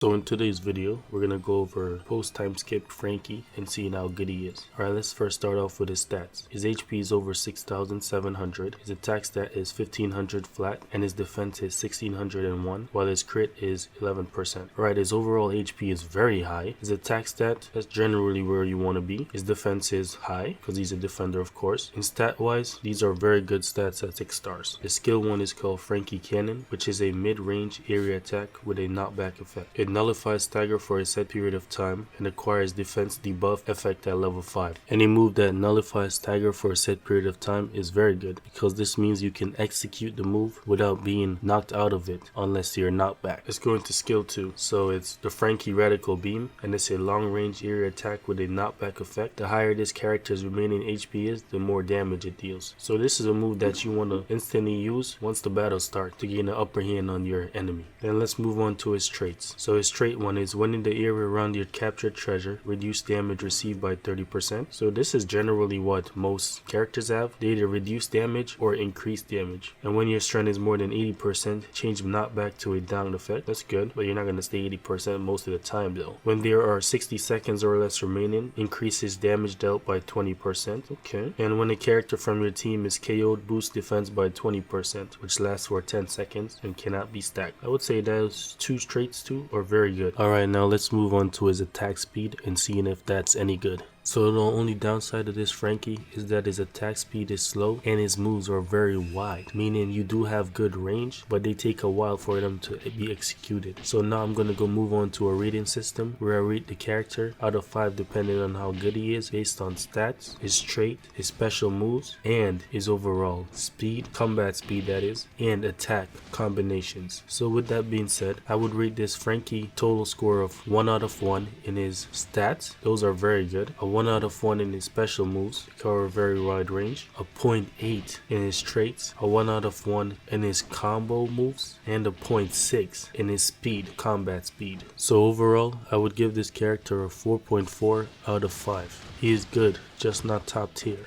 So in today's video, we're going to go over post time skip Franky and seeing how good he is. Alright, let's first start off with his stats. His HP is over 6,700, his attack stat is 1,500 flat, and his defense is 1,601, while his crit is 11%. Alright, his overall HP is very high. His attack stat, that's generally where you want to be. His defense is high, because he's a defender of course. In stat wise, these are very good stats at 6 stars. His skill 1 is called Franky Cannon, which is a mid-range area attack with a knockback effect. It nullifies stagger for a set period of time and acquires defense debuff effect at level 5. Any move that nullifies stagger for a set period of time is very good because this means you can execute the move without being knocked out of it unless you're knocked back. Let's go into skill 2. So it's the Franky Radical Beam, and it's a long range area attack with a knockback effect. The higher this character's remaining HP is, the more damage it deals. So this is a move that you want to instantly use once the battle starts to gain an upper hand on your enemy. Then let's move on to his traits. So his trait 1 is when in the area around your captured treasure, reduce damage received by 30%. So this is generally what most characters have. They either reduce damage or increase damage. And when your strength is more than 80%, change knockback to a down effect. That's good, but you're not going to stay 80% most of the time though. When there are 60 seconds or less remaining, increases damage dealt by 20%. Okay. And when a character from your team is KO'd, boost defense by 20%, which lasts for 10 seconds and cannot be stacked. I would say those two traits too are very good. Alright, now let's move on to his attack speed and seeing if that's any good. So the only downside of this Franky is that his attack speed is slow and his moves are very wide, meaning you do have good range, but they take a while for them to be executed. So now I'm going to move on to a rating system where I rate the character out of 5 depending on how good he is based on stats, his trait, his special moves, and his overall speed, combat speed that is, and attack combinations. So with that being said, I would rate this Franky total score of 1 out of 1 in his stats. Those are very good. A 1 out of 1 in his special moves, cover a very wide range, a 0.8 in his traits, a 1 out of 1 in his combo moves, and a 0.6 in his speed, combat speed. So overall, I would give this character a 4.4 out of 5. He is good, just not top tier.